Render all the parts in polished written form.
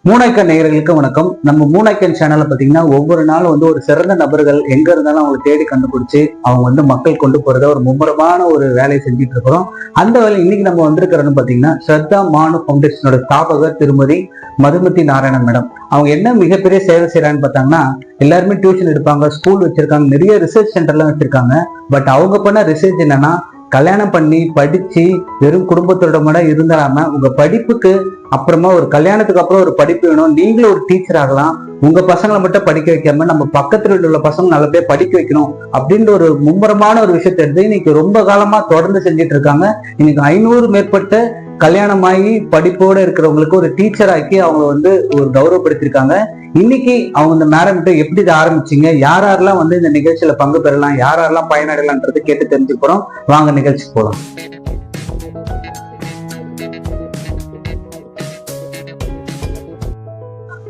மூனைக்கன் நேயர்களுக்கு வணக்கம். நம்ம மூனைக்கன் சேனல்ல பாத்தீங்கன்னா ஒவ்வொரு நாளும் ஒரு சிறந்த நபர்கள் எங்க இருந்தாலும் அவங்களை தேடி கண்டுபிடிச்சு அவங்க மக்கள் கொண்டு போறத ஒரு மும்முரமான ஒரு வேலையை செஞ்சுட்டு இருக்கிறோம். அந்த வேலை இன்னைக்கு நம்ம வந்திருக்கிறோம்னு பாத்தீங்கன்னா ஸ்ரத்தா மானு ஃபவுண்டேஷனோட ஸ்தாபகர் திருமதி மதுமதி நாராயணன் மேடம். அவங்க என்ன மிகப்பெரிய சேவை செய்யறாங்கன்னு பார்த்தாங்கன்னா, எல்லாருமே டியூஷன் எடுப்பாங்க, ஸ்கூல் வச்சிருக்காங்க, நிறைய ரிசர்ச் சென்டர்லாம் வச்சிருக்காங்க. பட் அவங்க பண்ண ரிசர்ச் என்னன்னா, கல்யாணம் பண்ணி படிச்சு வெறும் குடும்பத்தோட மட்டும் இருந்தாம உங்க படிப்புக்கு அப்புறமா ஒரு கல்யாணத்துக்கு அப்புறம் ஒரு படிப்பு வேணும், நீங்களும் ஒரு டீச்சர் ஆகலாம், உங்க பசங்களை மட்டும் படிக்க வைக்காம நம்ம பக்கத்துல உள்ள பசங்க நல்லபடியா படிக்க வைக்கணும் அப்படின்ற ஒரு மும்முரமான ஒரு விஷயத்தை எடுத்து இன்னைக்கு ரொம்ப காலமா தொடர்ந்து செஞ்சுட்டு இருக்காங்க. இன்னைக்கு 500 மேற்பட்ட கல்யாணமாகி படிப்போட இருக்கிறவங்களுக்கு ஒரு டீச்சர் ஆக்கி அவங்க ஒரு கௌரவப்படுத்திருக்காங்க. இன்னைக்கு அவங்க இந்த மேடம் எப்படி இதை ஆரம்பிச்சீங்க, யாரெல்லாம் இந்த நிகழ்ச்சியில பங்கு பெறலாம், யாரெல்லாம் பயனடையலாம்ன்றது கேட்டு தெரிஞ்சு போறோம். வாங்க நிகழ்ச்சி போலாம்.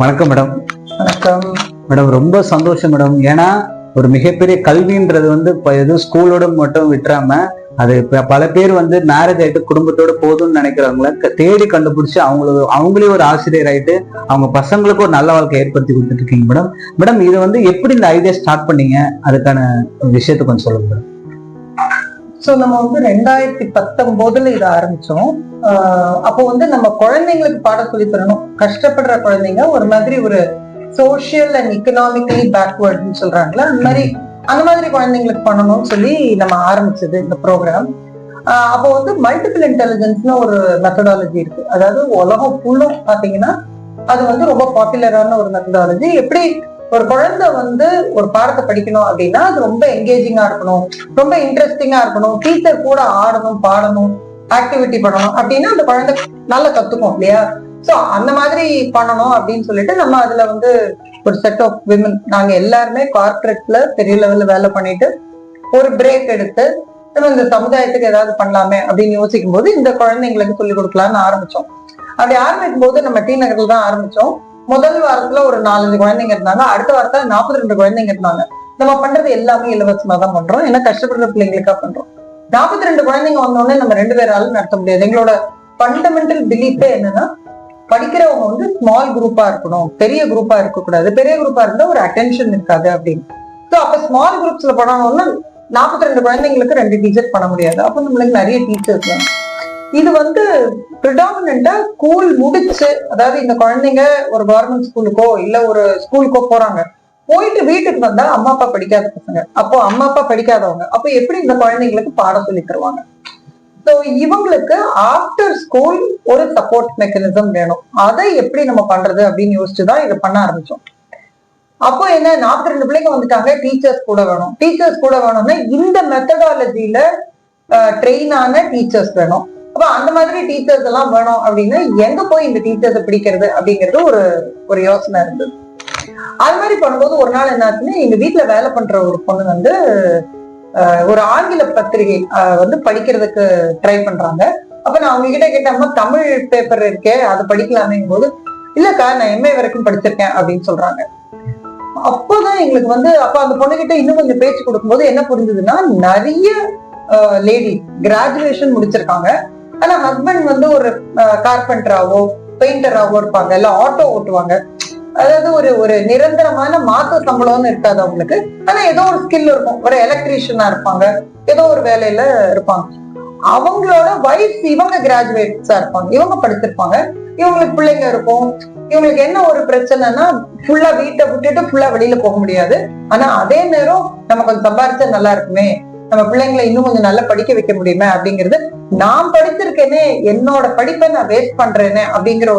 வணக்கம் மேடம். வணக்கம் மேடம். ரொம்ப சந்தோஷம் மேடம். ஏன்னா ஒரு மிகப்பெரிய கல்வின்றது எதுவும் ஸ்கூலோட மட்டும் விட்டுறாம அது பல பேர் மேரேஜ் ஆயிட்டு குடும்பத்தோட போதும்னு நினைக்கிறவங்கள தேடி கண்டுபிடிச்சு அவங்களே ஒரு ஆசிரியர் ஆயிட்டு அவங்க பசங்களுக்கு ஒரு நல்ல வாழ்க்கை ஏற்படுத்தி கொடுத்துட்டு இருக்கீங்க மேடம். மேடம் இது எப்படி இந்த ஐடியா ஸ்டார்ட் பண்ணீங்க, அதுக்கான விஷயத்த கொஞ்சம் சொல்லுங்க மேடம். சோ நம்ம 2019 இதை ஆரம்பிச்சோம். அப்போ நம்ம குழந்தைங்களுக்கு பாடம் சொல்லி தரணும். கஷ்டப்படுற குழந்தைங்க ஒரு மாதிரி ஒரு சோசியல் அண்ட் எக்கனாமிக்கலி பேக்வர்ட்னு சொல்றாங்களா, அந்த மாதிரி குழந்தைங்களுக்கு பண்ணணும்னு சொல்லி நம்ம ஆரம்பிச்சது இந்த ப்ரோக்ராம். அப்போ மல்டிபிள் இன்டெலிஜென்ஸ்னு ஒரு மெத்தடாலஜி இருக்கு. அதாவது உலகம் ஃபுல்லும் பாத்தீங்கன்னா அது ரொம்ப பாப்புலரான ஒரு மெத்தடாலஜி. எப்படி ஒரு குழந்தை ஒரு பாடத்தை படிக்கணும் அப்படின்னா அது ரொம்ப என்கேஜிங்கா இருக்கணும், ரொம்ப இன்ட்ரெஸ்டிங்கா இருக்கணும், டீச்சர் கூட ஆடணும், பாடணும், ஆக்டிவிட்டி பண்ணணும் அப்படின்னா அந்த குழந்தை நல்லா கத்துக்கும் இல்லையா. சோ அந்த மாதிரி பண்ணணும் அப்படின்னு சொல்லிட்டு நம்ம அதுல ஒரு செட் ஆஃப் விமன், நாங்க எல்லாருமே கார்பரேட்ல பெரிய லெவல்ல வேலை பண்ணிட்டு ஒரு பிரேக் எடுத்து நம்ம இந்த சமுதாயத்துக்கு ஏதாவது பண்ணலாமே அப்படின்னு யோசிக்கும் போது இந்த குழந்தைங்களுக்கு சொல்லிக் கொடுக்கலாம்னு ஆரம்பிச்சோம். அப்படி ஆரம்பிக்கும் போது நம்ம டி நகர்ல தான் ஆரம்பிச்சோம். முதல் வாரத்துல ஒரு 4-5 குழந்தைங்க இருந்தாங்க. அடுத்த வாரத்துல 42 குழந்தைங்க இருந்தாங்க. நம்ம பண்றது எல்லாமே இலவசமா தான் பண்றோம், ஏன்னா கஷ்டப்படுற பிள்ளைங்களுக்கா பண்றோம். 42 குழந்தைங்க வந்தோடனே நம்ம 2 பேராலும் நடத்த முடியாது. எங்களோட ஃபண்டமெண்டல் பிலீஃபே என்னன்னா, படிக்கிறவங்க ஸ்மால் குரூப்பா இருக்கணும், பெரிய குரூப்பா இருக்கக்கூடாது. பெரிய குரூப்பா இருந்தா ஒரு அட்டென்ஷன் இருக்காது அப்படின்னு. ஸோ அப்ப ஸ்மால் குரூப்ஸ்ல பண்ணணும்னா 42 குழந்தைங்களுக்கு 2 டீச்சர் பண்ண முடியாது. அப்ப நம்மளுக்கு நிறைய டீச்சர்ஸ் வேணும். இது ப்ரிடாமினண்டா ஸ்கூல் முடிச்சு, அதாவது இந்த குழந்தைங்க ஒரு கவர்மெண்ட் ஸ்கூலுக்கோ இல்ல ஒரு ஸ்கூலுக்கோ போறாங்க, போயிட்டு வீட்டுக்கு வந்தா அம்மா அப்பா படிக்காத பசங்க, அப்போ அம்மா அப்பா படிக்காதவங்க, அப்போ எப்படி இந்த குழந்தைங்களுக்கு பாடம் சொல்லி தருவாங்க? ஸோ இவங்களுக்கு ஆஃப்டர் ஸ்கூல் ஒரு சப்போர்ட் மெக்கானிசம் வேணும். அதை எப்படி நம்ம பண்றது அப்படின்னு யோசிச்சுதான் இதை பண்ண ஆரம்பிச்சோம். அப்போ என்ன, 42 பிள்ளைங்க வந்துட்டாங்க, டீச்சர்ஸ் கூட வேணும். டீச்சர்ஸ் கூட வேணும்னா இந்த மெத்தடாலஜில ட்ரெயின் ஆன டீச்சர்ஸ் வேணும். அப்ப அந்த மாதிரி டீச்சர்ஸ் எல்லாம் வேணும் அப்படின்னா எங்க போய் இந்த டீச்சர்ஸை பிடிக்கிறது அப்படிங்கிறது ஒரு யோசனை இருந்தது. அது மாதிரி பண்ணும்போது ஒரு நாள் என்னாச்சுன்னா, எங்க வீட்டுல வேலை பண்ற ஒரு பொண்ணு ஒரு ஆங்கில பத்திரிகை படிக்கிறதுக்கு ட்ரை பண்றாங்க. அப்ப நான் அவங்க கிட்ட கேட்டேன், தமிழ் பேப்பர் இருக்கே அது படிக்கலாமேங்கும் போது, இல்லக்கா நான் MA வரைக்கும் படிச்சிருக்கேன் அப்படின்னு சொல்றாங்க. அப்போதான் எங்களுக்கு அப்ப அந்த பொண்ணுகிட்ட இன்னும் கொஞ்சம் பேச்சு கொடுக்கும்போது என்ன புரிஞ்சதுன்னா, நிறைய லேடி கிராஜுவேஷன் முடிச்சிருக்காங்க, ஆனா ஹஸ்பண்ட் ஒரு கார்பெண்டராவோ பெயிண்டராவோ இருப்பாங்க, இல்ல ஆட்டோ ஓட்டுவாங்க. அதாவது ஒரு நிரந்தரமான மாத சம்பளம்னு இருக்காது அவங்களுக்கு, ஆனா ஏதோ ஒரு ஸ்கில் இருக்கும், ஒரு எலக்ட்ரீஷியனா இருப்பாங்க, ஏதோ ஒரு வேலையில இருப்பாங்க. அவங்களோட வைஃப் இவங்க கிராஜுவேட்ஸா இருப்பாங்க, இவங்க படிச்சிருப்பாங்க, இவங்களுக்கு பிள்ளைங்க இருக்கும். இவங்களுக்கு என்ன ஒரு பிரச்சனைனா, ஃபுல்லா வீட்டை விட்டுட்டு ஃபுல்லா வெளியில போக முடியாது, ஆனா அதே நேரம் நம்ம கொஞ்சம் சம்பாரிச்சா நல்லா இருக்குமே, நம்ம பிள்ளைங்களை இன்னும் கொஞ்சம் நல்லா படிக்க வைக்க முடியுமே அப்படிங்கிறது, நான் படிச்சிருக்கேனே என்னோட படிப்பை நான் வேஸ்ட் பண்றேனே அப்படிங்கிற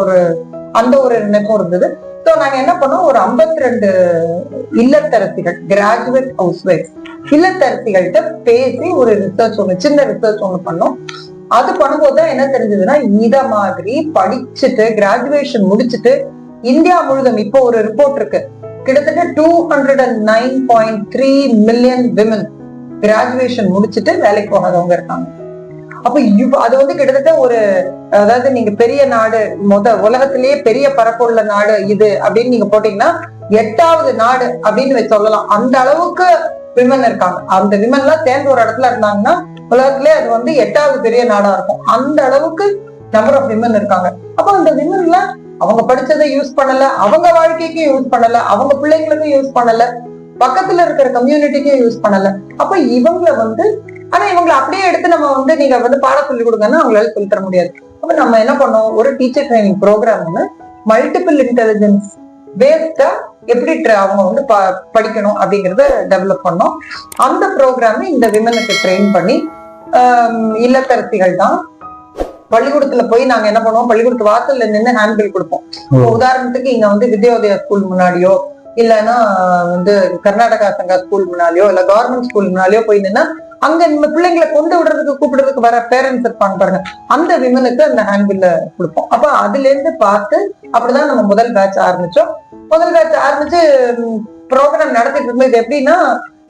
அந்த ஒரு நினைப்பும் இருந்தது. ஸோ நாங்க என்ன பண்ணோம், ஒரு 52 இல்லத்தரசிகள், கிராஜுவேட் ஹவுஸ் ஒய்ஃப் இல்லத்தரசிகள்கிட்ட பேசி ஒரு ரிசர்ச் சின்ன ரிசர்ச் பண்ணோம். அது பண்ணும்போதுதான் என்ன தெரிஞ்சதுன்னா, இத மாதிரி படிச்சுட்டு கிராஜுவேஷன் முடிச்சுட்டு இந்தியா முழுதும் இப்போ ஒரு ரிப்போர்ட் இருக்கு, கிட்டத்தட்ட 209.3 மில்லியன் விமன் கிராஜுவேஷன் முடிச்சுட்டு வேலைக்கு போகாதவங்க இருக்காங்க. அப்ப அது கிட்டத்தட்ட அதாவது நீங்க பெரிய நாடு, உலகத்திலேயே பெரிய பரப்புள்ள நாடு இது அப்படின்னு நீங்க போட்டீங்கன்னா 8வது நாடு அப்படின்னு சொல்லலாம். அந்த அளவுக்கு விமன் இருக்காங்க. அந்த விமன் எல்லாம் சேர்ந்து ஒரு இடத்துல இருந்தாங்கன்னா உலகத்திலே அது 8வது பெரிய நாடா இருக்கும். அந்த அளவுக்கு நம்பர் ஆஃப் விமன் இருக்காங்க. அப்ப அந்த விமன்ல அவங்க படிச்சதை யூஸ் பண்ணல, அவங்க வாழ்க்கைக்கும் யூஸ் பண்ணல, அவங்க பிள்ளைங்களுக்கும் யூஸ் பண்ணல, பக்கத்துல இருக்கிற கம்யூனிட்டிக்கும் யூஸ் பண்ணல. அப்ப இவங்களை ஆனா இவங்களை அப்படியே எடுத்து நம்ம நீங்க பாடம் சொல்லி கொடுங்கன்னா அவங்களால சொல்லி தர முடியாது. அப்ப நம்ம என்ன பண்ணோம், ஒரு teacher training program multiple intelligence பேஸ்டா எப்படி அவங்க படிக்கணும் அப்படிங்கறத டெவலப் பண்ணோம். அந்த ப்ரோக்ராம் இந்த விமனுக்கு ட்ரெயின் பண்ணி இல்லத்தரசிகள் தான் பள்ளிக்கூடத்துல போய் நாங்க என்ன பண்ணுவோம், பள்ளிக்கூடத்து வாசல்ல நின்று ஹேண்ட்பில் கொடுப்போம். உதாரணத்துக்கு இங்க வித்யோதயா ஸ்கூல் முன்னாடியோ இல்லைன்னா கர்நாடகா சங்கா ஸ்கூல் முன்னாடியோ இல்ல கவர்மெண்ட் ஸ்கூல் முன்னாடியோ போய் நின்னா அங்க நம்ம பிள்ளைங்களை கொண்டு விடுறதுக்கு கூப்பிடுறதுக்கு வர பேரண்ட்ஸ் இருப்பாங்க பாருங்க, அந்த விமனுக்கு அந்த ஹேண்ட்பில்ல கொடுப்போம். அப்ப அதுல இருந்து பார்த்து அப்படிதான் நம்ம முதல் பேட்ச் ஆரம்பிச்சோம். முதல் பேட்ச் ஆரம்பிச்சு ப்ரோக்ராம் நடத்திட்டு இருக்கும்போது இது எப்படின்னா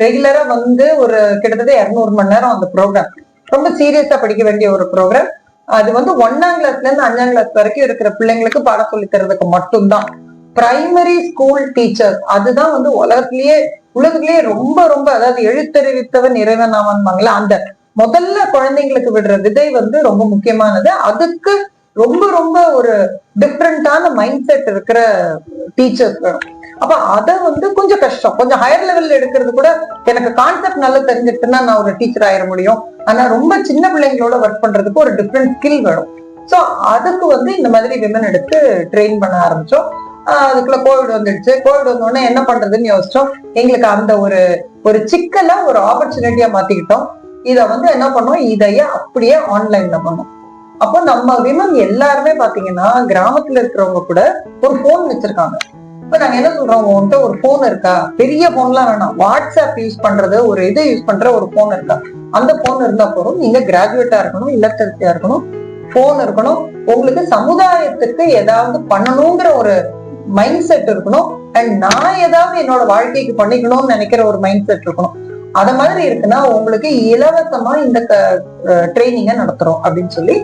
ரெகுலரா ஒரு கிட்டத்தட்ட 200 மணி நேரம் அந்த ப்ரோக்ராம் ரொம்ப சீரியஸா படிக்க வேண்டிய ஒரு ப்ரோக்ராம். அது 1ஆம் கிளாஸ்ல இருந்து 5ஆம் கிளாஸ் வரைக்கும் இருக்கிற பிள்ளைங்களுக்கு பாடம் சொல்லி தர்றதுக்கு மட்டும்தான். பிரைமரி ஸ்கூல் டீச்சர் அதுதான் உலகத்திலேயே ரொம்ப ரொம்ப அதாவது எழுத்தறிவித்தவன் இறைவன் ஆவான்பாங்களா, அந்த முதல்ல குழந்தைங்களுக்கு விடுற விதை ரொம்ப முக்கியமானது. அதுக்கு ரொம்ப ரொம்ப ஒரு டிஃப்ரெண்டான மைண்ட் செட் இருக்கிற டீச்சர்ஸ் வேணும். அப்ப அதை கொஞ்சம் கஷ்டம், கொஞ்சம் ஹையர் லெவல்ல எடுக்கிறது கூட எனக்கு கான்செப்ட் நல்லா தெரிஞ்சிட்டுன்னா நான் ஒரு டீச்சர் ஆயிட முடியும். ஆனா ரொம்ப சின்ன பிள்ளைங்களோட ஒர்க் பண்றதுக்கு ஒரு டிஃப்ரெண்ட் ஸ்கில் வேணும். சோ அதுக்கு இந்த மாதிரி விமன் எடுத்து ட்ரெயின் பண்ண ஆரம்பிச்சோம். அதுக்குள்ள கோவிட் வந்துடுச்சு. கோவிட் வந்தோடனே என்ன பண்றதுன்னு யோசிச்சோம். எங்களுக்கு அந்த ஒரு சிக்கலை ஒரு ஆப்பர்ச்சுனிட்டியா மாத்திக்கிட்டோம். இத என்ன பண்ணோம், இதைய அப்படியே ஆன்லைன்ல பண்ணோம். அப்போ நம்ம விமன் எல்லாருமே பாத்தீங்கன்னா கிராமத்துல இருக்கிறவங்க கூட ஒரு போன் வச்சிருக்காங்க. இப்ப நாங்க என்ன சொல்றோம், உங்ககிட்ட ஒரு போன் இருக்கா, பெரிய போன்லாம் வேணாம், வாட்ஸ்அப் யூஸ் பண்றது ஒரு இது யூஸ் பண்ற ஒரு போன் இருக்கா, அந்த போன் இருந்தா போதும். நீங்க கிராஜுவேட்டா இருக்கணும், இல்லத்தரசியா இருக்கணும், போன் இருக்கணும், உங்களுக்கு சமுதாயத்துக்கு ஏதாவது பண்ணணுங்கிற ஒரு மைண்ட் செட் இருக்கணும், அண்ட் நான் ஏதாவது என்னோட வாழ்க்கைக்கு பண்ணிக்கணும்னு நினைக்கிற ஒரு மைண்ட் செட் இருக்கணும். அத மாதிரி இருக்குன்னா உங்களுக்கு இலவசமா இந்த ட்ரைனிங்க நடத்துறோம் அப்படின்னு சொல்லி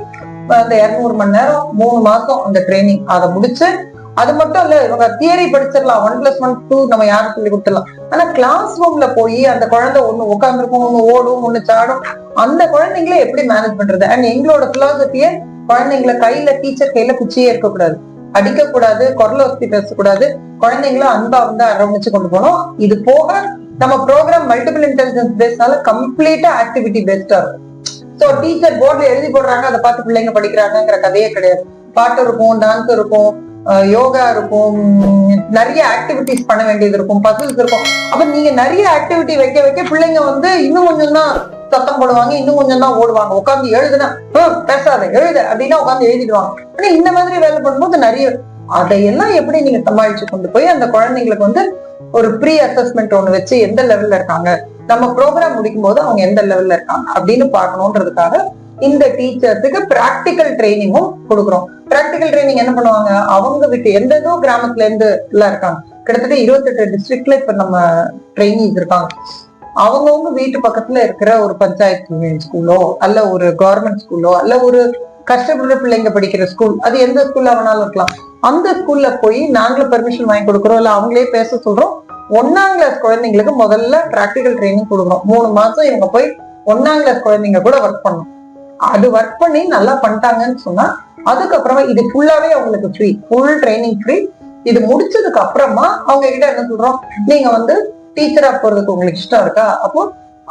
அந்த 200 மணி நேரம் 3 மாசம் அந்த ட்ரைனிங் அதை முடிச்சு. அது மட்டும் இல்ல, இவங்க தியரி படிச்சிடலாம், 1+1 2 நம்ம யாரும் சொல்லி கொடுத்துடலாம். ஆனா கிளாஸ் ரூம்ல போய் அந்த குழந்தை ஒண்ணு உட்காந்துருக்கும், ஒண்ணு ஓடும், ஒண்ணு சாடும், அந்த குழந்தைங்களே எப்படி மேனேஜ் பண்றது. அண்ட் எங்களோட பிலாசபியே குழந்தைங்களை டீச்சர் கையில குச்சியே இருக்கக்கூடாது, அடிக்க கூடாது, குரல் வசதி பேசக்கூடாது, குழந்தைங்கள அன்பா அரவணைச்சு கொண்டு போனோம். இது போக நம்ம ப்ரோக்ராம் மல்டிபிள் இன்டெலிஜென்ஸ் பேஸ்னால கம்ப்ளீட்டா ஆக்டிவிட்டி பேஸ்டா இருக்கும். சோ டீச்சர் போர்ட்ல எழுதி போடுறாங்க, அதை பார்த்து பிள்ளைங்க படிக்கிறாங்கிற கதையே கிடையாது. பாட்டு இருக்கும், டான்ஸ் இருக்கும், யோகா இருக்கும், நிறைய ஆக்டிவிட்டிஸ் பண்ண வேண்டியது இருக்கும், பசில்ஸ் இருக்கும். அப்ப நீங்க நிறைய ஆக்டிவிட்டி வைக்க வைக்க பிள்ளைங்க இன்னும் கொஞ்சம் தான் சத்தம் போடுவாங்க, இன்னும் கொஞ்சம் தான் ஓடுவாங்க. உட்காந்து எழுதுனா பேசாத எழுத அப்படின்னா உட்காந்து எழுதிடுவாங்க. ஆனா இந்த மாதிரி வேலை பண்ணும்போது நிறைய அதையெல்லாம் எப்படி நீங்க சமாளிச்சு கொண்டு போய் அந்த குழந்தைங்களுக்கு ஒரு ப்ரீ அசஸ்மெண்ட் ஒண்ணு வச்சு எந்த லெவல்ல இருக்காங்க, நம்ம ப்ரோக்ராம் முடிக்கும் போது அவங்க எந்த லெவல்ல இருக்காங்க அப்படின்னு பார்க்கணுன்றதுக்காக இந்த டீச்சர்ஸுக்கு பிராக்டிக்கல் ட்ரைனிங்கும் கொடுக்குறோம். பிராக்டிக்கல் ட்ரைனிங் என்ன பண்ணுவாங்க, அவங்க விட்டு எந்ததோ கிராமத்துல இருந்து எல்லாம் இருக்காங்க, கிட்டத்தட்ட 28 டிஸ்ட்ரிக்ட்ல இப்ப நம்ம ட்ரைனிஸ் இருக்காங்க. அவங்கவுங்க வீட்டு பக்கத்துல இருக்கிற ஒரு பஞ்சாயத்து ஸ்கூலோ அல்ல ஒரு கவர்மெண்ட் ஸ்கூலோ அல்ல ஒரு கஷ்டப்படுற பிள்ளைங்க படிக்கிற ஸ்கூல், அது எந்த ஸ்கூல்ல வேணாலும் இருக்கலாம், அந்த ஸ்கூல்ல போய் நாங்களும் பெர்மிஷன் வாங்கி கொடுக்குறோம், இல்ல அவங்களே பேச சொல்றோம். 1ஆம் கிளாஸ் குழந்தைங்களுக்கு முதல்ல பிராக்டிக்கல் ட்ரைனிங் கொடுக்குறோம். 3 மாசம் இவங்க போய் 1ஆம் கிளாஸ் குழந்தைங்க கூட ஒர்க் பண்ணணும். அது ஒர்க் பண்ணி நல்லா பண்ணிட்டாங்கன்னு சொன்னா அதுக்கப்புறமா இது ஃபுல்லாவே அவங்களுக்கு ஃப்ரீ, ஃபுல் ட்ரைனிங் ஃப்ரீ. இது முடிச்சதுக்கு அப்புறமா அவங்க கிட்ட என்ன சொல்றோம், நீங்க டீச்சரா போறதுக்கு உங்களுக்கு இஷ்டம் இருக்கா, அப்போ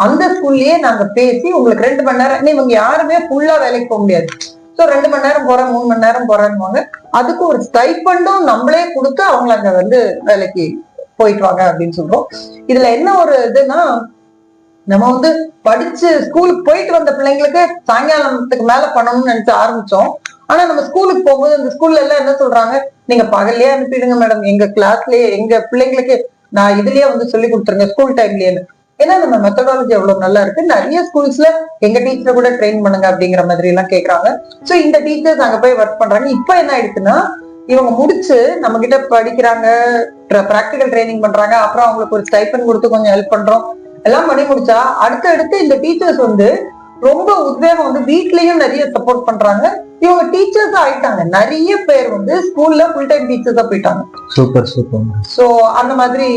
அந்த ஸ்கூல்லயே நாங்க பேசி உங்களுக்கு 2 மணி நேரம், இவங்க யாருமே ஃபுல்லா வேலைக்கு போக முடியாது, சோ 2 மணி நேரம் போறேன் 3 மணி நேரம் போறேன்னு அதுக்கு ஒரு ஸ்டைபண்டும் நம்மளே கொடுத்து அவங்களை அங்க வேலைக்கு போயிட்டு வாங்க அப்படின்னு சொல்றோம். இதுல என்ன ஒரு இதுன்னா, நம்ம படிச்சு ஸ்கூலுக்கு போயிட்டு வந்த பிள்ளைங்களுக்கு சாயங்காலத்துக்கு மேல பண்ணணும்னு நினைச்சு ஆரம்பிச்சோம். ஆனா நம்ம ஸ்கூலுக்கு போகும்போது அந்த ஸ்கூல்ல எல்லாம் என்ன சொல்றாங்க, நீங்க பகல்லயே அனுப்பிடுங்க மேடம், எங்க கிளாஸ்லயே எங்க பிள்ளைங்களுக்கு நான் இதுலயே சொல்லி கொடுத்துருங்க ஸ்கூல் டைம்லயே. ஏன்னா நம்ம மெத்தடாலஜி எவ்வளவு நல்லா இருக்கு, நிறைய ஸ்கூல்ஸ்ல எங்க டீச்சரை கூட ட்ரெயின் பண்ணுங்க அப்படிங்கிற மாதிரி எல்லாம் கேக்குறாங்க. சோ இந்த டீச்சர்ஸ் அங்க போய் ஒர்க் பண்றாங்க. இப்ப என்ன ஆயிடுச்சுன்னா, இவங்க முடிச்சு நம்ம கிட்ட படிக்கிறாங்க, பிராக்டிக்கல் ட்ரைனிங் பண்றாங்க, அப்புறம் அவங்களுக்கு ஒரு ஸ்டைபன் கொடுத்து கொஞ்சம் ஹெல்ப் பண்றோம், எல்லாம் பண்ணி முடிச்சா அடுத்து இந்த டீச்சர்ஸ் ரொம்ப உத்வேகம் வீட்லயும் நிறைய சப்போர்ட் பண்றாங்க. இவங்க டீச்சர்ஸ் ஆயிட்டாங்க, நிறைய பேர் ஸ்கூல்ல ஃபுல் டைம் டீச்சர்ஸா போயிட்டாங்க. Super super. சோ அந்த மாதிரி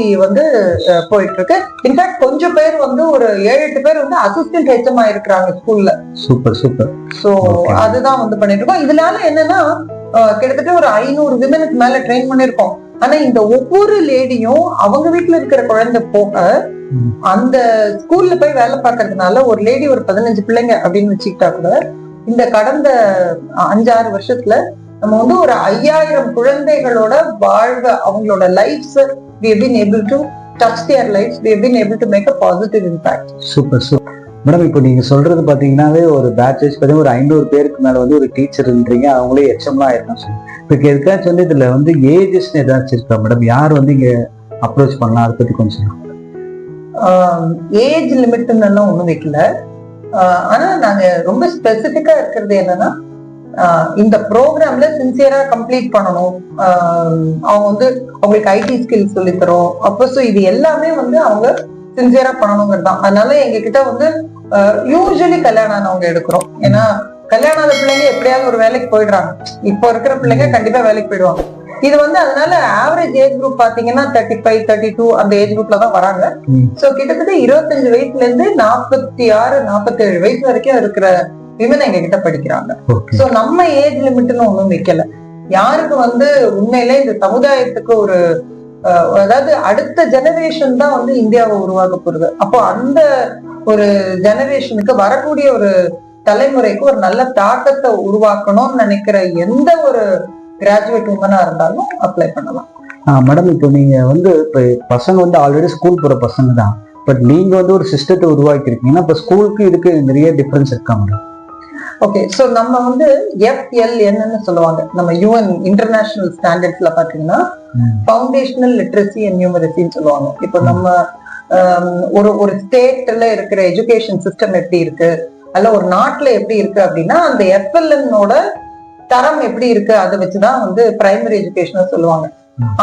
போயிட்டு இருக்கு. இன்ஃபேக்ட் கொஞ்சம் பேர் ஒரு 7-8 பேர் அசிஸ்டன்ட் ஹெச்எம் இருக்கிறாங்க ஸ்கூல்ல. Super super. சோ அதுதான் பண்ணிட்டு இருக்கோம். இதனால என்னன்னா கிட்டத்தட்ட ஒரு 500 விமனுக்கு மேல ட்ரெயின் பண்ணிருக்கோம். ஆனா இந்த ஒவ்வொரு லேடியும் அவங்க வீட்டுல இருக்கிற குழந்தை போக அந்த ஸ்கூல்ல போய் வேலை பார்க்கறதுனால ஒரு லேடி ஒரு 15 பிள்ளைங்க அப்படின்னு வச்சுக்கிட்டா கூட இந்த கடந்த 5-6 வருஷத்துல நம்ம வந்து ஒரு 5000 குழந்தைகளோட வாழ்வை, அவங்களோட lives we have been able to touch their lives, we have been able to make a positive impact. Super super madam. இப்போ நீங்க சொல்றது பாத்தீங்கன்னாவே ஒரு பேட்சஸ் பார்த்தீங்கன்னா ஒரு 500 பேருக்கு மேல வந்து ஒரு டீச்சர்ன்றீங்க, அவங்களே எச்எம்லாம் ஆயிருக்கும் சொல்லி. இப்போ எதுக்காச்சும் வந்து இதுல வந்து ஏஜஸ் ஏதாச்சும் இருக்கா மேடம்? யார் வந்து இங்க அப்ரோச் பண்ணலாம், அதை பத்தி கொஞ்சம் சொல்லுங்க. ஏஜ் லிமிட்னு எல்லாம் ஒண்ணும் வைக்கல. ஆனா நாங்க ரொம்ப ஸ்பெசிபிக்கா இருக்கிறது என்னன்னா, இந்த ப்ரோக்ராம்ல சின்சியரா கம்ப்ளீட் பண்ணணும். அவங்க வந்து அவங்களுக்கு ஐடி ஸ்கில்ஸ் சொல்லி தரோம். அப்போ இது எல்லாமே வந்து அவங்க சின்சியரா பண்ணணுங்கிறது தான். அதனால எங்க கிட்ட வந்து யூஸ்வலி கல்யாணம் ஆனவங்க எடுக்கிறோம். ஏன்னா கல்யாணம் ஆன பிள்ளைங்க எப்படியாவது ஒரு வேலைக்கு போயிடுறாங்க. இப்போ இருக்கிற பிள்ளைங்க கண்டிப்பா வேலைக்கு போயிடுவாங்க. இது வந்து அதனால ஆவரேஜ் ஏஜ் குரூப் பாத்தீங்கன்னா 35, 32 அந்த ஏஜ் குரூப்ல தான் வராங்க. சோ கிட்டத்தட்ட 25 வயசுல இருந்து 46, 47 வயசு வரைக்கும் இருக்கிற விமன் எங்க கிட்ட படிக்கிறாங்க. சோ நம்ம ஏஜ் லிமிட்னு ஒண்ணும் வைக்கல. யாருக்கு வந்து உண்மையிலே இந்த சமுதாயத்துக்கு ஒரு அதாவது அடுத்த ஜெனரேஷன் தான் வந்து இந்தியாவை உருவாக்க போறது. அப்போ அந்த ஒரு ஜெனரேஷனுக்கு வரக்கூடிய ஒரு தலைமுறைக்கு ஒரு நல்ல தாக்கத்தை உருவாக்கணும்னு நினைக்கிற எந்த ஒரு கிராஜுவேட் உமனா இருந்தாலும் அப்ளை பண்ணலாம். மேடம், இப்போ நீங்க வந்து இப்போ பசங்க வந்து ஆல்ரெடி ஸ்கூல் போற பசங்க தான், பட் நீங்க வந்து ஒரு சிஸ்டத்தை உருவாக்கி இருக்கீங்கன்னா இப்போ ஸ்கூலுக்கு இதுக்கு நிறைய டிஃபரன்ஸ் இருக்கா மேடம்? ஓகே, சோ நம்ம வந்து FLN சொல்லுவாங்க. நம்ம UN இன்டர்நேஷனல் ஸ்டாண்டர்ட்ஸ்ல பாத்தீங்கன்னா ஃபவுண்டேஷனல் லிட்ரஸி அண்ட் நியூமரசின்னு சொல்லுவாங்க. இப்போ நம்ம ஒரு ஸ்டேட்ல இருக்கிற எஜுகேஷன் சிஸ்டம் எப்படி இருக்கு, அல்ல ஒரு நாட்டுல எப்படி இருக்கு அப்படின்னா அந்த FLN-ஓட தரம் எப்படி இருக்கு அதை வச்சுதான் வந்து பிரைமரி எஜுகேஷன் சொல்லுவாங்க.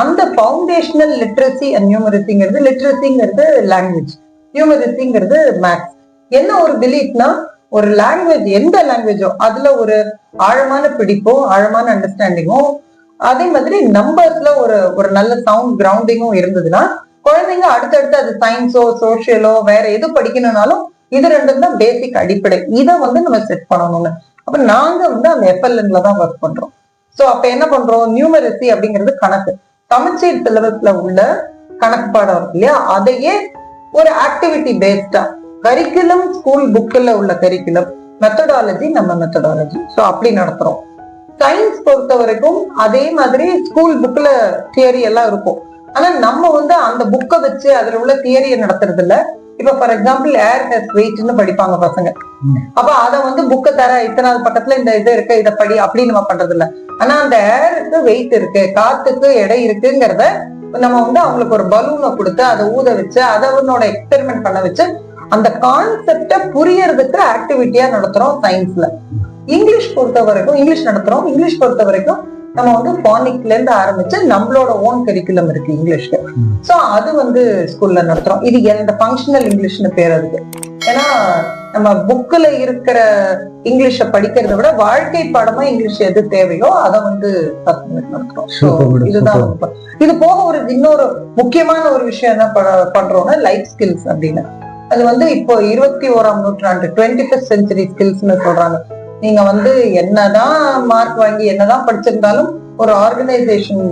அந்த ஃபவுண்டேஷனல் லிட்ரஸி அண்ட் நியூமரசிங்கிறது, லிட்ரஸிங்கிறது லாங்குவேஜ், நியூமரசிங்கிறது மேத்ஸ். என்ன ஒரு பிலீஃப்னா, ஒரு லாங்குவேஜ் எந்த லாங்குவேஜோ அதுல ஒரு ஆழமான பிடிப்பும் ஆழமான அண்டர்ஸ்டாண்டிங்கும் அதே மாதிரி நம்பர்ஸ்ல ஒரு நல்ல சவுண்ட் கிரவுண்டிங்கும் இருந்ததுன்னா குழந்தைங்க அடுத்தடுத்து அது சயின்ஸோ சோசியலோ வேற எது படிக்கணும்னாலும் இது ரெண்டும் தான் பேசிக் அடிப்படை. இதை வந்து நம்ம செட் பண்ணணும்னு அப்ப நாங்க வந்து அந்த FLN-ல தான் ஒர்க் பண்றோம். சோ அப்ப என்ன பண்றோம், நியூமரசி அப்படிங்கிறது கணக்கு, தமிழ்ச்சீர் சிலபஸ்ல உள்ள கணக்கு பாடம் இருக்கு இல்லையா, அதையே ஒரு ஆக்டிவிட்டி பேஸ்டா கரிக்குலம், ஸ்கூல் புக்ல உள்ள கரிக்குலம், மெத்தடாலஜி நம்ம மெத்தடாலஜி, சோ அப்படி நடத்துறோம். சயின்ஸ் பொறுத்த வரைக்கும் அதே மாதிரி ஸ்கூல் புக்ல தியரி எல்லாம் இருக்கும். ஆனா நம்ம வந்து அந்த புக்கை வச்சு அதுல உள்ள தியரியை நடத்துறது இல்ல. இப்ப ஃபார் எக்ஸாம்பிள் ஏர் ஹேஸ் வெயிட்னு படிப்பாங்க பசங்க. அப்ப அத வந்து புக்கை தர இத்தனாவது பக்கத்துல இந்த இது இருக்கு இதை படி அப்படின்னு நம்ம பண்றது இல்ல. ஆனா அந்த ஏருக்கு வெயிட் இருக்கு, காத்துக்கு எடை இருக்குங்கிறத நம்ம வந்து அவங்களுக்கு ஒரு பலூனை கொடுத்து அதை ஊத வச்சு அதை அவனோட எக்ஸ்பெரிமெண்ட் பண்ண வச்சு அந்த கான்செப்ட புரியறதுக்கு ஆக்டிவிட்டியா நடத்துறோம் சயின்ஸ்ல. இங்கிலீஷ் பொறுத்த வரைக்கும் இங்கிலீஷ் நடத்துறோம். இங்கிலீஷ் பொறுத்த வரைக்கும் நம்ம வந்து பானிக்ல இருந்து ஆரம்பிச்சு நம்மளோட ஓன் கரிக்குலம் இருக்கு இங்கிலீஷ்க்கு. சோ அது வந்து ஸ்கூல்ல நடத்துறோம். இது எந்த ஃபங்க்ஷனல் இங்கிலீஷ்னு பேர் அதுக்கு. ஏன்னா நம்ம புக்ல இருக்கிற இங்கிலீஷ படிக்கிறத விட வாழ்க்கை பாடமா இங்கிலீஷ் எது தேவையோ அதை வந்து நடத்துறோம். இதுதான். இது போக ஒரு இன்னொரு முக்கியமான ஒரு விஷயம் என்ன பண்றோம்னா லைஃப் ஸ்கில்ஸ் அப்படின்னு. அது வந்து இப்போ 21ஆம் நூற்றாண்டு 21st century ஸ்கில்ஸ்னு சொல்றாங்க. நீங்க வந்து என்னதான் மார்க் வாங்கி என்னதான் படிச்சிருந்தாலும் ஒரு ஆர்கனைசேஷன்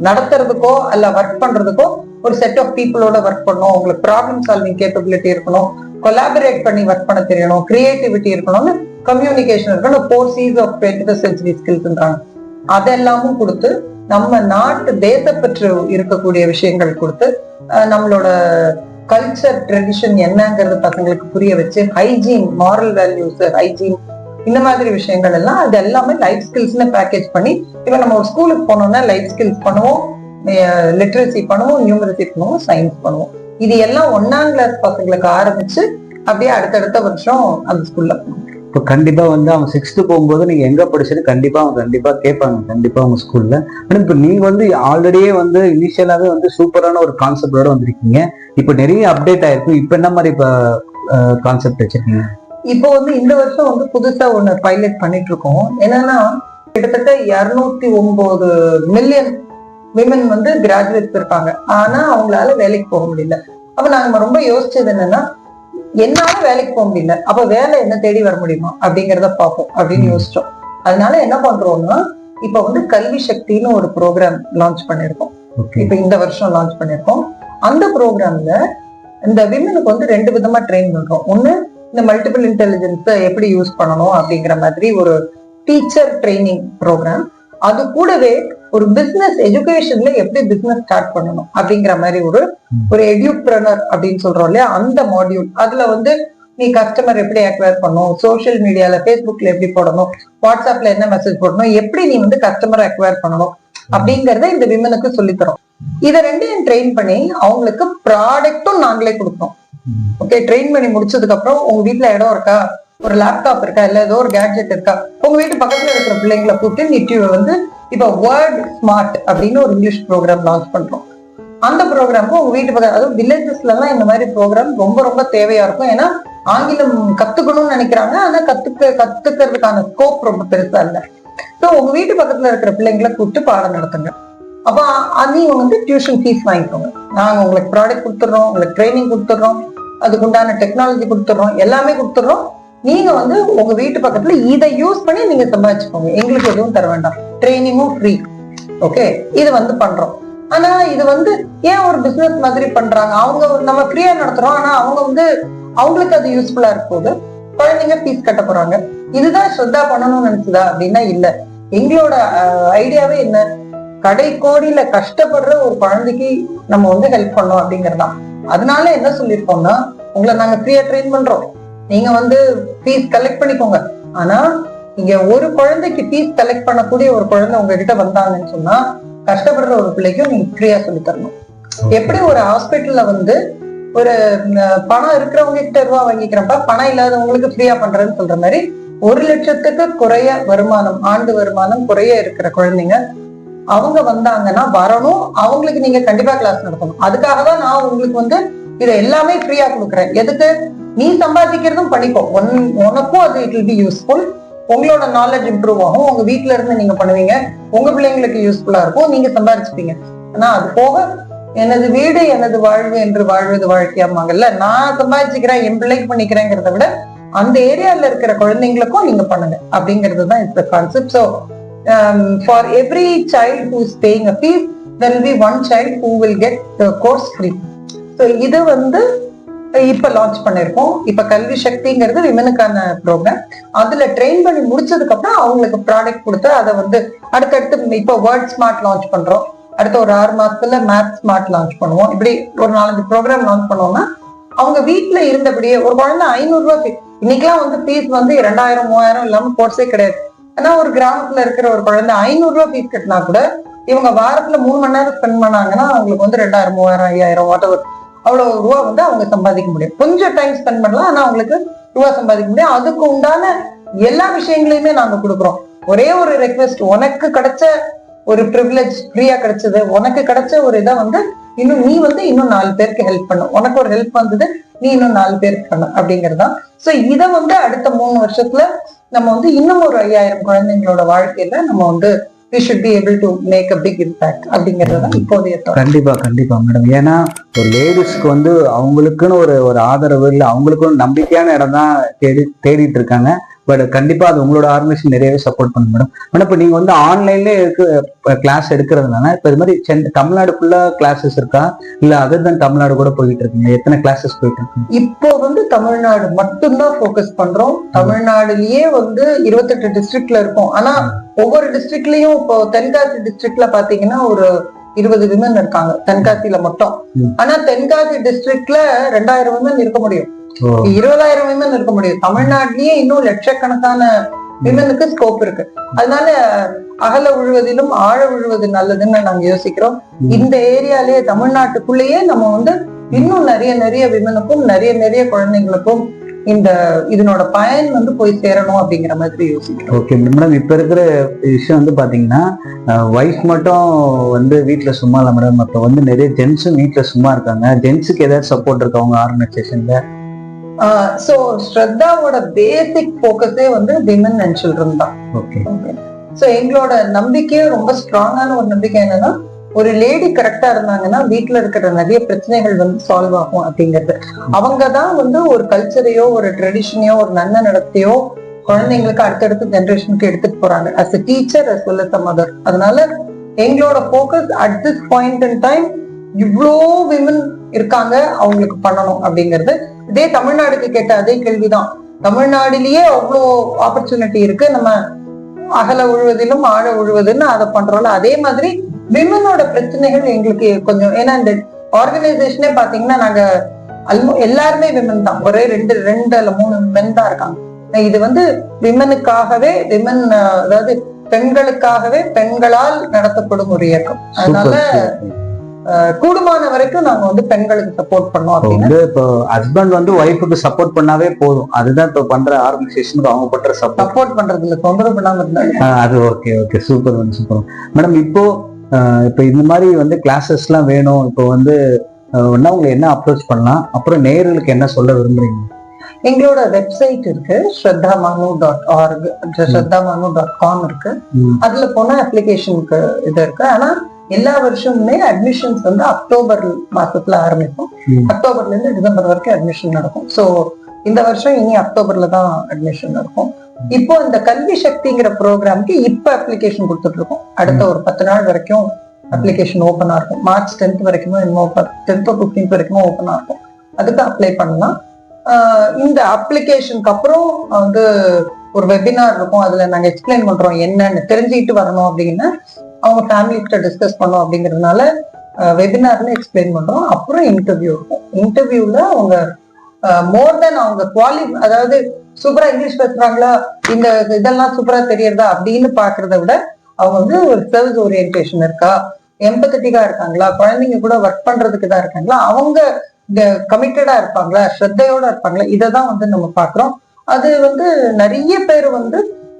நடத்துறதுக்கோ அல்ல ஒர்க் பண்றதுக்கோ ஒரு செட் ஆஃப் பீப்புளோட ஒர்க் பண்ணணும், உங்களுக்கு ப்ராப்ளம் சால்விங் கேப்பபிலிட்டி இருக்கணும், கொலாபரேட் பண்ணி ஒர்க் பண்ண தெரியணும், கிரியேட்டிவிட்டி இருக்கணும்னு, கம்யூனிகேஷன் இருக்கணும். 4 C's of 21st century ஸ்கில்ஸ்ன்றாங்க. அதெல்லாமும் கொடுத்து நம்ம நாட்டு தேசப்பற்று இருக்கக்கூடிய விஷயங்கள் கொடுத்து நம்மளோட கல்ச்சர் ட்ரெடிஷன் என்னங்கிறது பசங்களுக்கு புரிய வச்சு ஹைஜீன், மாரல் வேல்யூஸ், ஹைஜீன் இந்த மாதிரி விஷயங்கள் எல்லாம் அது எல்லாமே லைஃப் ஸ்கில்ஸ்னு பேக்கேஜ் பண்ணி இப்ப நம்ம ஒரு ஸ்கூலுக்கு போனோம்னா லைஃப் ஸ்கில்ஸ் பண்ணுவோம், லிட்ரஸி பண்ணுவோம், நியூமரசி பண்ணுவோம், சயின்ஸ் பண்ணுவோம். இது எல்லாம் 1ஆம் கிளாஸ் பசங்களுக்கு ஆரம்பிச்சு அப்படியே அடுத்தடுத்த வருஷம் அந்த ஸ்கூல்ல போகணும். இப்போ கண்டிப்பா வந்து அவன் 6th போகும்போது நீங்க எங்க படிச்சுன்னு கண்டிப்பா அவங்க கண்டிப்பா கேட்பாங்க கண்டிப்பா உங்க ஸ்கூல்ல. ஆனா இப்போ நீங்க வந்து ஆல்ரெடியே வந்து இனிஷியலாவே வந்து சூப்பரான ஒரு கான்செப்டோட வந்திருக்கீங்க. இப்போ நிறைய அப்டேட் ஆயிருக்கு. இப்போ என்ன மாதிரி இப்போ கான்செப்ட் வச்சிருக்கீங்க? இப்போ வந்து இந்த வருஷம் வந்து புதுசா ஒண்ணு பைலட் பண்ணிட்டு இருக்கோம். என்னன்னா கிட்டத்தட்ட 209 மில்லியன் விமன் வந்து கிராஜுவேட்ஸ் இருக்காங்க. ஆனா அவங்களால வேலைக்கு போக முடியல. அப்ப நாங்க ரொம்ப யோசிச்சது என்னன்னா, என்னால வேலைக்கு போக முடியல, அப்ப வேலை என்ன தேடி வர முடியுமா அப்படிங்கிறத பார்ப்போம் அப்படின்னு யோசிச்சோம். அதனால என்ன பண்றோம்னா இப்ப வந்து கல்வி சக்தின்னு ஒரு ப்ரோக்ராம் லான்ச் பண்ணிருக்கோம். இப்ப இந்த வருஷம் லான்ச் பண்ணிருக்கோம். அந்த ப்ரோக்ராம்ல இந்த விமனுக்கு வந்து 2 விதமா ட்ரெயின் பண்றோம். ஒண்ணு, இந்த மல்டிபிள் இன்டெலிஜென்ஸை எப்படி யூஸ் பண்ணணும் அப்படிங்கிற மாதிரி ஒரு டீச்சர் ட்ரைனிங் ப்ரோக்ராம். அது கூடவே ஒரு பிசினஸ் எஜுகேஷன்ல எப்படி பிசினஸ் ஸ்டார்ட் பண்ணணும் அப்படிங்கிற மாதிரி ஒரு எடியூப்ரனர் அப்படின்னு சொல்றோம் இல்லையா, அந்த மாடியூல். அதுல வந்து நீ கஸ்டமர் எப்படி அக்வயர் பண்ணணும், சோசியல் மீடியால ஃபேஸ்புக்ல எப்படி போடணும், வாட்ஸ்அப்ல என்ன மெசேஜ் போடணும், எப்படி நீ வந்து கஸ்டமர் அக்வயர் பண்ணணும் அப்படிங்கறத இந்த விமனுக்கு சொல்லித்தரோம். இதை ரெண்டையும் ட்ரெயின் பண்ணி அவங்களுக்கு ப்ராடக்டும் நாங்களே கொடுப்போம். ஓகே, ட்ரெயின் பண்ணி முடிச்சதுக்கு அப்புறம் உங்க வீட்டுல இடம் இருக்கா, ஒரு லேப்டாப் இருக்கா, இல்ல ஏதோ ஒரு கேட்ஜெட் இருக்கா, உங்க வீட்டு பக்கத்துல இருக்கிற பிள்ளைங்களை கூப்பிட்டு நிட்டியூ வந்து இப்ப வேர்ட் ஸ்மார்ட் அப்படின்னு ஒரு இங்கிலீஷ் ப்ரோக்ராம் லான்ச் பண்றோம். அந்த ப்ரோக்ராமுக்கு உங்க வீட்டு பக்கம், அதாவது வில்லேஜஸ்ல எல்லாம் இந்த மாதிரி ப்ரோக்ராம் ரொம்ப ரொம்ப தேவையா இருக்கும். ஏன்னா ஆங்கிலம் கத்துக்கணும்னு நினைக்கிறாங்க, ஆனா கத்துக்கிறதுக்கான ஸ்கோப் ரொம்ப பெருசா இல்லை. ஸோ உங்க வீட்டு பக்கத்துல இருக்கிற பிள்ளைங்களை கூப்பிட்டு பாடம் நடத்துங்க. அப்ப நீங்க வந்து டியூஷன் ஃபீஸ் வாங்கிக்கோங்க. நாங்க உங்களுக்கு ப்ராடக்ட் கொடுத்துடுறோம், உங்களுக்கு ட்ரைனிங் கொடுத்துடுறோம், அதுக்கு உண்டான டெக்னாலஜி கொடுத்துடுறோம், எல்லாமே கொடுத்துடுறோம். நீங்க வந்து உங்க வீட்டு பக்கத்துல இதை யூஸ் பண்ணி நீங்க சம்பாதிச்சுக்கோங்க, எங்களுக்கு எதுவும் தர வேண்டாம், ட்ரைனிங்கும் ஃப்ரீ. ஓகே, இது வந்து பண்றோம். ஆனா இது வந்து ஏன் ஒரு பிசினஸ் மாதிரி பண்றாங்க? அவங்க நம்ம ஃப்ரீயா நடத்துறோம், ஆனா அவங்க வந்து அவங்களுக்கு அது யூஸ்ஃபுல்லா இருக்கும்போது குழந்தைங்க ஃபீஸ் கட்ட போறாங்க. இதுதான் ஸ்ரத்தா பண்ணணும்னு நினைச்சதா அப்படின்னா இல்ல. எங்களோட ஐடியாவே என்ன, கடை கோடியில கஷ்டப்படுற ஒரு குழந்தைக்கு நம்ம வந்து ஹெல்ப் பண்ணோம் அப்படிங்கறதுதான். அதனால என்ன சொல்லிருக்கோம்னா, உங்களை நாங்க ஃப்ரீயா ட்ரெயின் பண்றோம், நீங்க வந்து ஃபீஸ் கலெக்ட் பண்ணிக்கோங்க. ஆனா இங்க ஒரு குழந்தைக்கு ஃபீஸ் கலெக்ட் பண்ணக்கூடிய ஒரு குழந்தை உங்ககிட்ட வந்தாங்கன்னு சொன்னா, கஷ்டப்படுற ஒரு பிள்ளைக்கும் நீங்க ஃப்ரீயா சொல்லி தரணும். எப்படி ஒரு ஹாஸ்பிட்டல்ல வந்து ஒரு பணம் இருக்கிறவங்க கிட்ட ரூபா வாங்கிக்கிறப்ப பணம் இல்லாதவங்களுக்கு ஃப்ரீயா பண்றதுன்னு சொல்ற மாதிரி, 1 லட்சத்துக்கு குறைய வருமானம், ஆண்டு வருமானம் குறைய இருக்கிற குழந்தைங்க அவங்க வந்தாங்கன்னா வரணும், அவங்களுக்கு நீங்க கண்டிப்பா கிளாஸ் நடத்தணும். அதுக்காக தான் நான் உங்களுக்கு வந்து இதை எல்லாமே ஃப்ரீயா கொடுக்குறேன். எதுக்கு? நீ சம்பாதிக்கிறதும் பண்ணிக்கோ, உனக்கும் அது இட் வில் பி யூஸ்ஃபுல், உங்களோட நாலேஜ் இம்ப்ரூவ் ஆகும், உங்க வீட்டுல இருந்து நீங்க பண்ணுவீங்க, உங்க பிள்ளைங்களுக்கு யூஸ்ஃபுல்லா இருக்கும், நீங்க சம்பாதிச்சுப்பீங்க. ஆனா அது போக எனது வீடு எனது வாழ்வு என்று வாழ்வது வாழ்க்கையாமாங்கல்ல, நான் சம்பாதிச்சுக்கிறேன் என் பிள்ளைக்கு பண்ணிக்கிறேங்கிறத விட அந்த ஏரியால இருக்கிற குழந்தைங்களுக்கும் நீங்க பண்ணுங்க அப்படிங்கிறது தான் it's the concept. So for every child who is paying a fees, there will be one child who will get the course free. So இது வந்து இப்ப லான்ச் பண்ணிருக்கோம். இப்ப கல்வி சக்திங்கிறது விமனுக்கான ப்ரோக்ராம். அதுல ட்ரெயின் பண்ணி முடிச்சதுக்கு அப்புறம் அவங்களுக்கு ப்ராடக்ட் கொடுத்து அதை வந்து அடுத்தடுத்து இப்ப வேர்ட் ஸ்மார்ட் லான்ச் பண்றோம். அடுத்த ஒரு 6 மாசத்துல மேத் ஸ்மார்ட் லான்ச் பண்ணுவோம். இப்படி ஒரு 4-5 ப்ரோக்ராம் லான்ச் பண்ணோம்னா அவங்க வீட்டுல இருந்தபடியே ஒரு குழந்தை 500 ரூபாய் இன்னைக்கெல்லாம் வந்து ஃபீஸ் வந்து 2000-3000 இல்லாம கோர்ஸே கிடையாது. ஆனா ஒரு கிராமத்துல இருக்கிற ஒரு குழந்தை 500 ரூபாய் ஃபீஸ் கட்டினா கூட இவங்க வாரத்துல 3 மணி நேரம் ஸ்பெண்ட் பண்ணாங்கன்னா அவங்களுக்கு வந்து 2000-3000-5000 வாட்டவர் அவ்வளவு ரூபா வந்து அவங்க சம்பாதிக்க முடியும். கொஞ்சம் டைம் ஸ்பெண்ட் பண்ணலாம், ஆனா அவங்களுக்கு ரூபா சம்பாதிக்க முடியும். அதுக்கு உண்டான எல்லா விஷயங்களையுமே நாங்க கொடுக்குறோம். ஒரே ஒரு ரெக்வெஸ்ட், உனக்கு கிடைச்ச ஒரு ப்ரிவிலேஜ் ஃப்ரீயா கிடைச்சது, உனக்கு கிடைச்ச ஒரு இதை வந்து இன்னும் நீ வந்து இன்னும் 4 பேருக்கு ஹெல்ப் பண்ணும், உனக்கு ஒரு ஹெல்ப் வந்தது நீ இன்னும் 4 பேருக்கு பண்ண அப்படிங்கறதுதான். சோ இதை வந்து அடுத்த 3 வருஷத்துல நம்ம வந்து இன்னும் ஒரு 5000 குழந்தைங்களோட வாழ்க்கையில நம்ம வந்து we should be able to make a big impact அப்படிங்கறதுதான் இப்போதைய தோணும். கண்டிப்பா மேடம். ஏன்னா ஒரு லேடிஸ்க்கு வந்து அவங்களுக்குன்னு ஒரு ஆதரவு இல்லை, அவங்களுக்குன்னு நம்பிக்கையான இடம் தான் தேடிட்டு இருக்காங்க. பட் கண்டிப்பா அது உங்களோட ஆர்கனைசேஷன் நிறையவே சப்போர்ட் பண்ணும் மேடம். மேடம் இப்போ நீங்க வந்து ஆன்லைன்லேயே கிளாஸ் எடுக்கிறதுனால இப்போ இது மாதிரி தமிழ்நாடு ஃபுல்லா கிளாஸஸ் இருக்கா, இல்ல அதர் தான் தமிழ்நாடு கூட போயிட்டு இருக்கீங்க? எத்தனை கிளாஸஸ் போயிட்டு இருக்கு? இப்போ வந்து தமிழ்நாடு மட்டும்தான் ஃபோக்கஸ் பண்றோம். தமிழ்நாடுலயே வந்து 28 டிஸ்ட்ரிக்ட்ல இருக்கும். ஆனா ஒவ்வொரு டிஸ்ட்ரிக்ட்லயும் இப்போ தென்காசி டிஸ்ட்ரிக்ட்ல பாத்தீங்கன்னா ஒரு 20 விமன் இருக்காங்க தென்காசியில மட்டும். ஆனா தென்காசி டிஸ்ட்ரிக்ட்ல 2000 விமன் இருக்க முடியும், 20,000 விமன் இருக்க முடியும். தமிழ்நாட்டிலேயே இன்னும் லட்சக்கணக்கான விமனுக்கு ஸ்கோப் இருக்கு. அதனால அகல விழுவதிலும் ஆழ விழுவது நல்லதுன்னு நாங்க யோசிக்கிறோம். இந்த ஏரியாலேயே தமிழ்நாட்டுக்குள்ளேயே நம்ம வந்து இன்னும் நிறைய விமனுக்கும் நிறைய குழந்தைங்களுக்கும் இதனோட பயன் வந்து போய் சேரணும் அப்படிங்கிற மாதிரி யோசிக்கிறோம். ஓகே மேடம், இப்ப இருக்கிற விஷயம் வந்து பாத்தீங்கன்னா வைஃப் மட்டும் வந்து வீட்டுல சும்மா இல்ல மேடம், அப்ப வந்து நிறைய ஜென்ஸும் வீட்டுல சும்மா இருக்காங்க. ஜென்ஸுக்கு ஏதாவது சப்போர்ட் இருக்கா உங்க ஆர்கனைசேஷன்ல? சோ ஸ்ரத்தாவோட பேசிக் போக்கஸே வந்து விமன் அண்ட் சில்ட்ரன் தான். ஓகே. சோ எங்களோட நம்பிக்கையே ரொம்ப ஸ்ட்ராங்கான ஒரு நம்பிக்கை என்னன்னா, ஒரு லேடி கரெக்டா இருந்தாங்கன்னா வீட்டுல இருக்கிற நிறைய பிரச்சனைகள் வந்து சால்வ் ஆகும் அப்படிங்கிறது. அவங்கதான் வந்து ஒரு கல்ச்சரையோ ஒரு ட்ரெடிஷனையோ ஒரு நல்ல நடத்தையோ குழந்தைங்களுக்கு அடுத்தடுத்த ஜெனரேஷனுக்கு எடுத்துட்டு போறாங்க as a teacher as well as a mother. அதனால எங்களோட focus at this point in time இவ்வளோ விமன் இருக்காங்க அவங்களுக்கு பண்ணணும் அப்படிங்கிறது. இதே தமிழ்நாடுக்கு கேட்ட அதே கேள்விதான். தமிழ்நாடுலயே அவ்வளோ ஆப்பர்ச்சுனிட்டி இருக்கு, நம்ம அகல உழுவதிலும் ஆழ உழுவதுன்னு அதை பண்றோம்ல. அதே மாதிரி விமனோட பிரச்சனைகள் எங்களுக்கு கொஞ்சம், ஏன்னா இந்த ஆர்கனைசேஷனே பாத்தீங்கன்னா நாங்க எல்லாருமே விமன் தான், ஒரே ரெண்டு அல்ல 3 மென் தான் இருக்காங்க. இது வந்து விமனுக்காகவே, விமன் அதாவது பெண்களுக்காகவே பெண்களால் நடத்தப்படும் ஒரு இயக்கம். அதனால கூடுமான வரைக்கும் நாங்க வந்து பெண்களுக்கு சப்போர்ட் பண்ணோம். அப்படின்னு இப்போ ஹஸ்பண்ட் வந்து ஒய்ஃபுக்கு சப்போர்ட் பண்ணாவே போதும், அதுதான் இப்போ பண்ற ஆர்கனைசேஷனுக்கு அவங்க பண்ற சப்போர்ட் பண்றதுல தொந்தரவு பண்ணாம இருந்தாங்க. அது ஓகே சூப்பர் மேடம். இப்போ இந்த மாதிரி வந்து கிளாஸஸ் எல்லாம் வேணும், இப்போ வந்து உங்களை என்ன அப்ரோச் பண்ணலாம், அப்புறம் நேயர்களுக்கு என்ன சொல்ல விரும்புறீங்க? எங்களோட வெப்சைட் இருக்கு, shraddhamanu.org, shraddhamanu.com இருக்கு. அதுல போனா அப்ளிகேஷனுக்கு இது இருக்கு. ஆனா எல்லா வருஷமுமே அட்மிஷன்ஸ் வந்து அக்டோபர் மாசத்துல ஆரம்பிக்கும். அக்டோபர்ல இருந்து டிசம்பர் வரைக்கும் அட்மிஷன் நடக்கும். சோ இந்த வருஷம் இனி அக்டோபர்ல தான் அட்மிஷன் நடக்கும். இப்போ இந்த கல்வி சக்திங்கிற ப்ரோக்ராம்க்கு இப்ப அப்ளிகேஷன் கொடுத்துட்டு இருக்கோம். அடுத்த ஒரு 10 நாள் வரைக்கும் அப்ளிகேஷன் ஓப்பனா இருக்கும். March 10th வரைக்குமோ, 10th or 15th வரைக்குமோ ஓப்பனா இருக்கும். அதுக்கு அப்ளை பண்ணலாம். இந்த அப்ளிகேஷனுக்கு அப்புறம் வந்து ஒரு வெபினார் இருக்கும். அதுல நாங்க எக்ஸ்பிளைன் பண்றோம் என்னன்னு தெரிஞ்சுக்கிட்டு வரணும் அப்படின்னு அவங்க ஃபேமிலி கிட்ட டிஸ்கஸ் பண்ணோம். அப்படிங்கறதுனால வெபினார்ல எக்ஸ்பிளைன் பண்றோம். அப்புறம் இன்டர்வியூ இருக்கும். இன்டர்வியூல அவங்க மோர் தென் அவங்க அதாவது சூப்பரா இங்கிலீஷ் பேசுறாங்களா, இந்த இதெல்லாம் சூப்பரா தெரியறதா அப்படின்னு பாக்குறத விட அவங்க வந்து ஒரு சர்வீஸ் ஓரியன்டேஷன் இருக்கா, எம்பத்தட்டிக்கா இருக்காங்களா, குழந்தைங்க கூட ஒர்க் பண்றதுக்கு தான் இருக்காங்களா, அவங்க கமிட்டடா இருப்பாங்களா, ஸ்ரத்தையோட இருப்பாங்களா, இததான் வந்து நம்ம பாக்குறோம். அது வந்து நிறைய பேர் வந்து,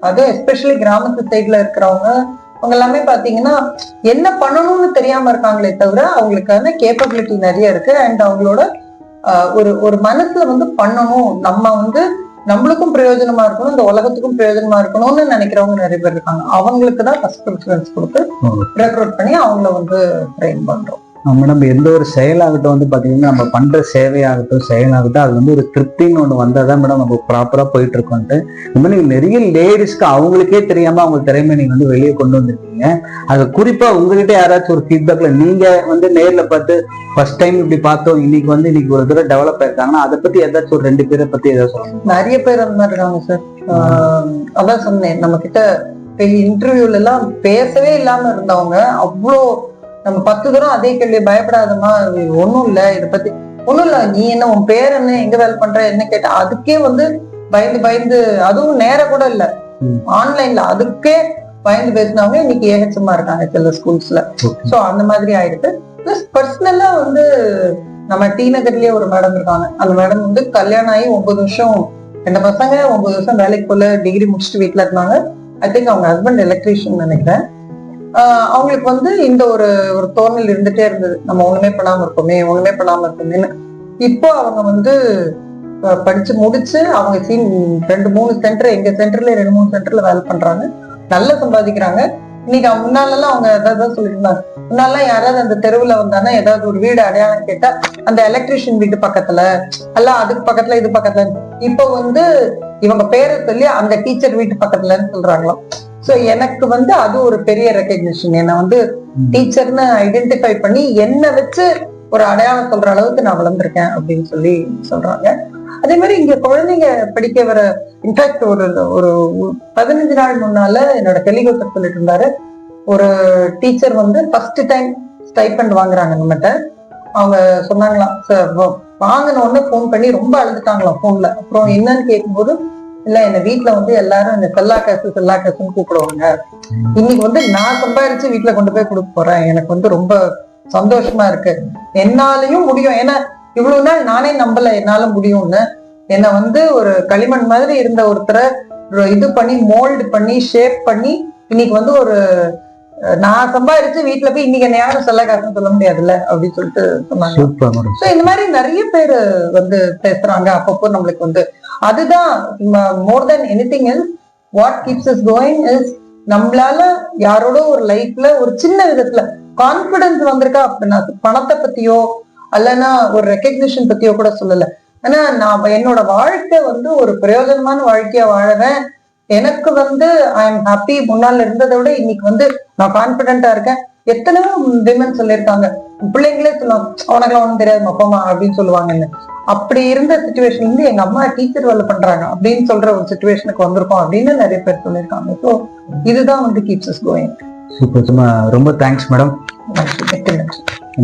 அதுவும் எஸ்பெஷலி கிராமத்து சைட்ல இருக்கிறவங்க அவங்க எல்லாமே பாத்தீங்கன்னா என்ன பண்ணணும்னு தெரியாம இருக்காங்களே தவிர அவங்களுக்கான கேப்பபிலிட்டி நிறைய இருக்கு. அண்ட் அவங்களோட ஒரு மனசுல வந்து பண்ணணும், நம்ம வந்து நம்மளுக்கும் பிரயோஜனமா இருக்கணும், இந்த உலகத்துக்கும் பிரயோஜனமா இருக்கணும்னு நினைக்கிறவங்க நிறைய பேர் இருக்காங்க. அவங்களுக்கு தான் ஃபர்ஸ்ட் ப்ரிஃபரன்ஸ் கொடுத்து ரெக்ரூட் பண்ணி அவங்கள வந்து ட்ரெயின் பண்றோம். மேடம், எந்த ஒரு செயலாகட்டும் வந்து பாத்தீங்கன்னா நம்ம பண்ற செயலாகட்டும் அது வந்து ஒரு திருப்தின்னு ஒண்ணு வந்தாதான் மேடம் நம்ம ப்ராப்பரா போயிட்டு இருக்கோம்ட்டு. இந்த மாதிரி நிறைய லேடிஸ்க்கு அவங்களுக்கே தெரியாம அவங்க திறமை நீங்க வந்து வெளியே கொண்டு வந்திருக்கீங்க. அது குறிப்பா உங்ககிட்ட யாராச்சும் ஒரு ஃபீட்பேக்ல நீங்க வந்து நேர்ல பார்த்து ஃபர்ஸ்ட் டைம் இப்படி பார்த்தோம், இன்னைக்கு ஒரு தடவை டெவலப் ஆயிருக்காங்கன்னா அதை பத்தி ஏதாச்சும் ஒரு 2 பேரை பத்தி ஏதாவது சொல்லுங்க. நிறைய பேர் அந்த மாதிரி இருக்காங்க சார். அதான் சொன்னேன், நம்ம கிட்ட இன்டர்வியூல எல்லாம் பேசவே இல்லாம இருந்தவங்க அவ்வளோ நம்ம 10 தூரம் அதே கேள்வி, பயப்படாதமா, ஒண்ணும் இல்ல, இதை பத்தி ஒண்ணும் இல்ல, நீ என்ன, உன் பேர் என்ன, எங்க வேலை பண்ற, என்ன கேட்ட அதுக்கே வந்து பயந்து அதுவும் நேர கூட இல்ல, ஆன்லைன்ல அதுக்கே பயந்து பேசினவங்க இன்னைக்கு ஏகச்சமா இருக்காங்க சில ஸ்கூல்ஸ்ல. சோ அந்த மாதிரி ஆயிடுது. பிளஸ் பர்சனலா வந்து நம்ம டி நகர்லயே ஒரு மேடம் இருக்காங்க. அந்த மேடம் வந்து கல்யாணம் ஆகி 9 வருஷம், 2 பசங்க, 9 வருஷம் வேலைக்கு போல, டிகிரி முடிச்சுட்டு வீட்டுல இருந்தாங்க. ஐ திங்க் அவங்க ஹஸ்பண்ட் எலக்ட்ரீஷியன் நினைக்கிறேன். அவங்களுக்கு வந்து இந்த ஒரு தோணல் இருந்துட்டே இருந்தது, நம்ம ஒண்ணுமே பண்ணாம இருக்கோமேன்னு. இப்போ அவங்க வந்து படிச்சு முடிச்சு அவங்க 2-3 சென்டர், எங்க சென்டர்ல 2-3 சென்டர்ல வேலை பண்றாங்க, நல்லா சம்பாதிக்கிறாங்க. இன்னைக்கு முன்னாலெல்லாம் அவங்க ஏதாவது சொல்லியிருந்தாங்க, முன்னாலாம் யாராவது அந்த தெருவுல வந்தானா ஏதாவது ஒரு வீடு அடையாளம் கேட்டா அந்த எலக்ட்ரிஷியன் வீட்டு பக்கத்துல அல்ல, அதுக்கு பக்கத்துல இது பக்கத்துல. இப்போ வந்து இவங்க பேரை சொல்லி அந்த டீச்சர் வீட்டு பக்கத்துலன்னு சொல்றாங்களாம். சோ எனக்கு வந்து அது ஒரு பெரிய ரெகக்னிஷன். என்ன வந்து டீச்சர்னு ஐடென்டிஃபை பண்ணி என்ன வச்சு ஒரு அடையாளம் சொல்ற அளவுக்கு நான் வளர்ந்துருக்கேன் அப்படின்னு சொல்லி சொல்றாங்க. அதே மாதிரி இங்க குழந்தைங்க படிக்க வர, இன்ஃபேக்ட் ஒரு 15 நாள் முன்னால என்னோட டெலிகாஸ்டர் சொல்லிட்டு இருந்தாரு, ஒரு டீச்சர் வந்து ஃபர்ஸ்ட் டைம் ஸ்டைபண்ட் வாங்குறாங்க நம்மகிட்ட. அவங்க சொன்னாங்களாம், வாங்கின உடனே போன் பண்ணி ரொம்ப அழுதுட்டாங்களாம் போன்ல. அப்புறம் என்னன்னு கேட்கும்போது, இல்ல என்ன வீட்டுல வந்து எல்லாரும் இந்த செல்லா காசுன்னு கூப்பிடுவாங்க, இன்னைக்கு வந்து நான் சம்பாதிச்சு வீட்டுல கொண்டு போய் கொடுக்க போறேன், எனக்கு வந்து ரொம்ப சந்தோஷமா இருக்கு, என்னாலையும் முடியும், ஏன்னா இவ்வளவு நாள் நானே நம்பல என்னால முடியும்னு. என்ன வந்து ஒரு களிமண் மாதிரி இருந்த ஒருத்தரை இது பண்ணி மோல்டு பண்ணி ஷேப் பண்ணி இன்னைக்கு வந்து ஒரு நான் சம்பாதிச்சு வீட்டுல போய் இன்னைக்கு என்ன யாரும் செல்ல காசுன்னு சொல்ல முடியாதுல்ல அப்படின்னு சொல்லிட்டு சொன்னாங்க. சோ இந்த மாதிரி நிறைய பேர் வந்து பேசுறாங்க அப்பப்போ. நம்மளுக்கு வந்து அதுதான் more than anything else what keeps us going is நம்மளால யாரோட ஒரு லைஃப்ல ஒரு சின்ன விதத்துல கான்பிடன்ஸ் வந்திருக்கா அப்படின்னா, பணத்தை பத்தியோ அல்லனா ஒரு ரெக்கக்னிஷன் பத்தியோ கூட சொல்லல. ஆனா நான் என்னோட வாழ்க்கை வந்து ஒரு பிரயோஜனமான வாழ்க்கையா வாழறேன், எனக்கு வந்து ஐ எம் ஹாப்பி. முன்னாள் இருந்ததை விட இன்னைக்கு வந்து நான் கான்பிடென்டா இருக்கேன். எத்தனையோ விமன் சொல்லியிருக்காங்க, பிள்ளைங்களே சொல்லுவாங்க உனக்குலாம் ஒண்ணும் தெரியாது அப்பா அப்படின்னு சொல்லுவாங்கன்னு. அப்படி இருந்த சுச்சுவேஷன் வந்து எங்க அம்மா டீச்சர் வேலை பண்றாங்க அப்படின்னு சொல்ற ஒரு சுச்சுவேஷனுக்கு வந்திருக்கோம் அப்படின்னு நிறைய பேர் சொல்லியிருக்காங்க. ஸோ இதுதான் வந்து கீப்ஸ் அஸ் கோயிங். சூப்பர், ரொம்ப தேங்க்ஸ் மேடம்.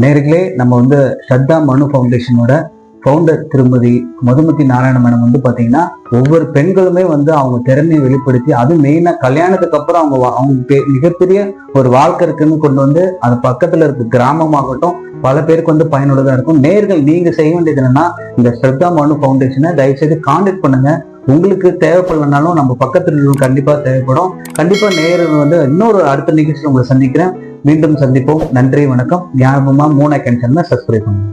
நேர்களே, நம்ம வந்து ஸ்ரத்தா மனு ஃபவுண்டேஷனோட ஃபவுண்டர் திருமதி மதுமதி நாராயண மேடம் வந்து பாத்தீங்கன்னா ஒவ்வொரு பெண்களுமே வந்து அவங்க திறமையை வெளிப்படுத்தி, அது மெயினா கல்யாணத்துக்கு அப்புறம் அவங்க மிகப்பெரிய ஒரு வாழ்க்கை இருக்குன்னு கொண்டு வந்து அது பக்கத்துல இருக்க கிராமமாகட்டும் பல பேருக்கு வந்து பயனுள்ளதா இருக்கும். நேர்கள் நீங்க செய்ய வேண்டியது என்னன்னா, இந்த ஸ்ரத்தா மனு ஃபவுண்டேஷனை தயவுசெய்து கான்டாக்ட் பண்ணுங்க. உங்களுக்கு தேவைப்படலனாலும் நம்ம பக்கத்துல கண்டிப்பா தேவைப்படும். கண்டிப்பா நேர்கள் வந்து இன்னொரு அடுத்த நிகழ்ச்சியில் உங்களை சந்திக்கிறேன். மீண்டும் சந்திப்போம். நன்றி, வணக்கம். ஞாபகமா மூன் ஐ கேன் சேனலை சப்ஸ்கிரைப் பண்ணுங்க.